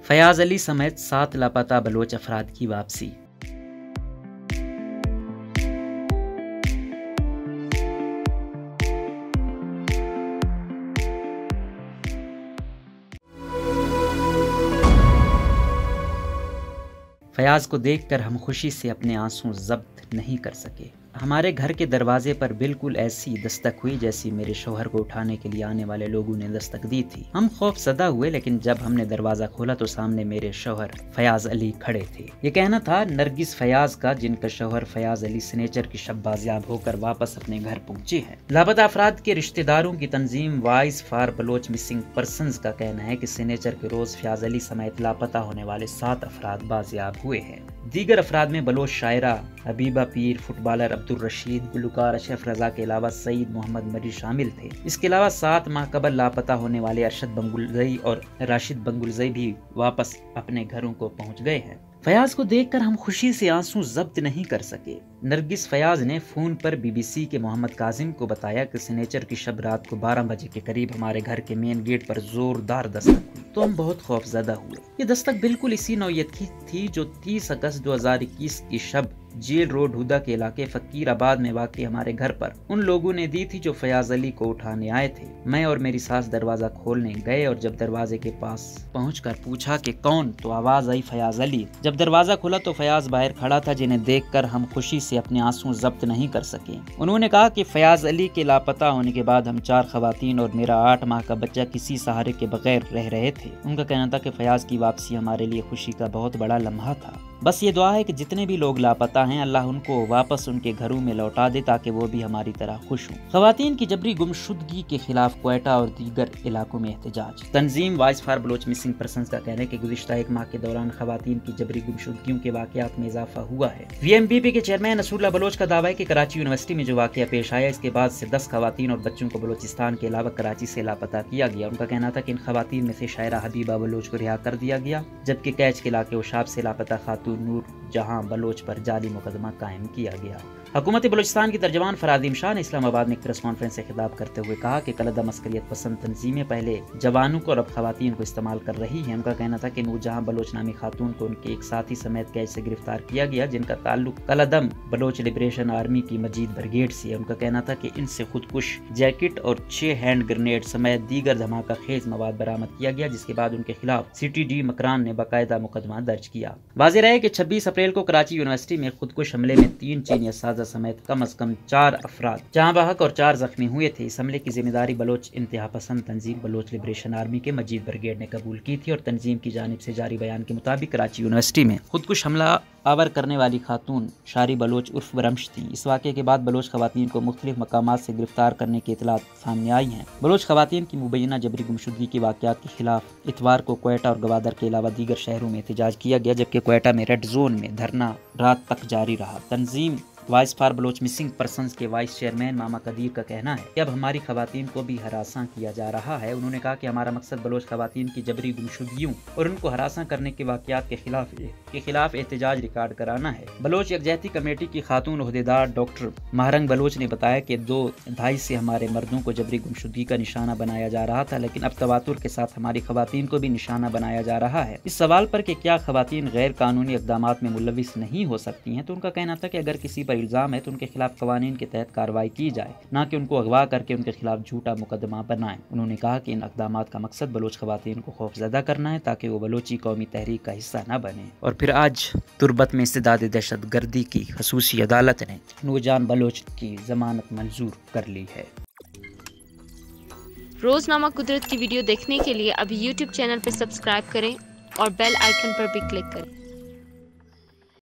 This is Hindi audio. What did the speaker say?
फयाज अली समेत 7 लापता बलोच अफराद की वापसी। फयाज को देखकर हम खुशी से अपने आंसू जब्त नहीं कर सके। हमारे घर के दरवाजे पर बिल्कुल ऐसी दस्तक हुई जैसी मेरे शौहर को उठाने के लिए आने वाले लोगों ने दस्तक दी थी। हम खौफजदा हुए, लेकिन जब हमने दरवाजा खोला तो सामने मेरे शौहर फयाज अली खड़े थे। ये कहना था नरगिस फयाज का, जिनका शौहर फयाज अली सिनेचर की शब बाजियाब होकर वापस अपने घर पहुंचे हैं। लापता अफराद के रिश्तेदारों की तंजीम voice for Baloch missing persons का कहना है कि सिनेचर के रोज फयाज अली समेत लापता होने वाले 7 अफराद बाजियाब हुए हैं। दीगर अफराद में बलोच शायरा हबीबा पीर, फुटबॉलर अब्दुल रशीद, गुलकार अशरफ रजा के अलावा सईद मोहम्मद मरी शामिल थे। इसके अलावा 7 माह कबल लापता होने वाले अरशद बंगुलजई और राशिद बंगुलजई भी वापस अपने घरों को पहुंच गए हैं। फयाज को देखकर हम खुशी से आंसू जब्त नहीं कर सके। नरगिस फयाज ने फोन पर बीबीसी के मोहम्मद काजिम को बताया कि सिनेचर की शब रात को 12 बजे के करीब हमारे घर के मेन गेट पर जोरदार दस्तक हुई, तो हम बहुत खौफजदा हुए। ये दस्तक बिल्कुल इसी नौयत की थी जो 30 अगस्त 2021 की शब जेल रोड हुदा के इलाके फकीराबाद में वाक़ई हमारे घर पर उन लोगों ने दी थी जो फयाज अली को उठाने आए थे। मैं और मेरी सास दरवाजा खोलने गए और जब दरवाजे के पास पहुंचकर पूछा कि कौन, तो आवाज आई फयाज अली। जब दरवाजा खुला तो फयाज बाहर खड़ा था, जिन्हें देखकर हम खुशी से अपने आंसू जब्त नहीं कर सके। उन्होंने कहा कि फयाज अली के लापता होने के बाद हम 4 खवातीन और मेरा 8 माह का बच्चा किसी सहारे के बगैर रह रहे थे। उनका कहना था कि फयाज की वापसी हमारे लिए खुशी का बहुत बड़ा लम्हा था। बस ये दुआ है कि जितने भी लोग लापता हैं अल्लाह उनको वापस उनके घरों में लौटा दे ताकि वो भी हमारी तरह खुश हों। खवातीन की जबरी गुमशुदगी के खिलाफ क्वेटा और दीगर इलाकों में एहतजाज। तंजीम voice for Baloch missing persons का कहना है कि गुज़िश्ता 1 माह के दौरान खवातीन की जबरी गुमशुदगियों के वाकयात में इजाफा हुआ है। VMBP के चेयरमैन नसरुल्लाह बलोच का दावा है कि कराची यूनिवर्सिटी में जो वाकया पेश आया, इसके बाद से 10 खवातीन और बच्चों को बलोचिस्तान के अलावा कराची से लापता किया गया। उनका कहना था कि इन खवातीन में से शायरा हबीबा बलोच को रिहा कर दिया गया, जबकि कैच के इलाके उशाब से लापता खातून नूर जहां बलोच पर जाली मुकदमा कायम किया गया। हुकूमत बलोचिस्तान की तर्जमान फरादीम शाह ने इस्लामाबाद में एक प्रेस कॉन्फ्रेंस से खिताब करते हुए कहा कि कलअदम अस्करियत पसंद तंजीमें पहले जवानों को और अब खवातीन को इस्तेमाल कर रही हैं। उनका कहना था कि नूरजहां बलोच नामी खातून को उनके एक साथी समेत कैद से गिरफ्तार किया गया, जिनका ताल्लुक कलअदम बलोच लिबरेशन आर्मी की मजीद ब्रिगेड से है। उनका कहना था कि इनसे खुदकुश जैकेट और 6 हैंड ग्रेनेड समेत दीगर धमाका खेज मवाद बरामद किया गया, जिसके बाद उनके खिलाफ CTD मकरान ने बाकायदा मुकदमा दर्ज किया। वाज़ेह रहे कि 26 अप्रैल को कराची यूनिवर्सिटी में खुदकुश हमले में 3 चीनी असातिज़ा समेत कम अज कम 4 अफराद जहां बहक और 4 जख्मी हुए थे। इस हमले की जिम्मेदारी बलोच इंतहा पसंद तंजीम बलोच लिबरेशन आर्मी के मजीद ब्रिगेड ने कबूल की थी और तंजीम की जानिब से जारी बयान के मुताबिक कराची यूनिवर्सिटी में खुदकुश हमला आवर करने वाली खातून शारी बलोच उर्फ रमश थी। इस वाक़े के बाद बलोच खवातीन को मुख्तलिफ मकामात से गिरफ्तार करने की इतलात सामने आई हैं। बलोच खवातीन की मुबैना जबरी गुमशुदगी के वाक़यात के खिलाफ इतवार को क्वेटा और गवादर के अलावा दीगर शहरों में एहतजाज किया गया, जबकि क्वेटा में रेड जोन में धरना रात तक जारी रहा। तंजीम voice for Baloch missing persons के वाइस चेयरमैन मामा कदीर का कहना है कि अब हमारी खवातीन को भी हरासा किया जा रहा है। उन्होंने कहा कि हमारा मकसद बलोच खवातीन की जबरी गुमशुदगियों और उनको हरासा करने के वाकयात के खिलाफ एहतजाज रिकॉर्ड कराना है। बलोच यकजहती कमेटी की खातून ओहदेदार डॉक्टर महरंग बलोच ने बताया कि 2 दहाई से हमारे मर्दों को जबरी गुमशुदगी का निशाना बनाया जा रहा था, लेकिन अब तवातुर के साथ हमारी खवातीन को भी निशाना बनाया जा रहा है। इस सवाल पर कि क्या खवातीन गैर कानूनी इक़दामात में मुलविस नहीं हो सकती हैं, तो उनका कहना था कि अगर किसी पर इल्ज़ाम है तो उनके खिलाफ कवानीन के तहत कार्रवाई की जाए, न कि उनको अगवा करके उनके खिलाफ झूठा मुकदमा बनाएं। उन्होंने कहा कि इन इक़दामात का मकसद बलोच खवातीन को खौफजदा करना है ताकि वो बलोची कौमी तहरीक का हिस्सा न बने। और फिर आज तुर्बत में इस्तेदाद दहशत गर्दी की खसूसी अदालत ने नूरजहां बलोच की जमानत मंजूर कर ली है। रोजनामा कुदरत की वीडियो देखने के लिए अभी YouTube चैनल पर सब्सक्राइब करें और बेल आइकन पर भी क्लिक करें।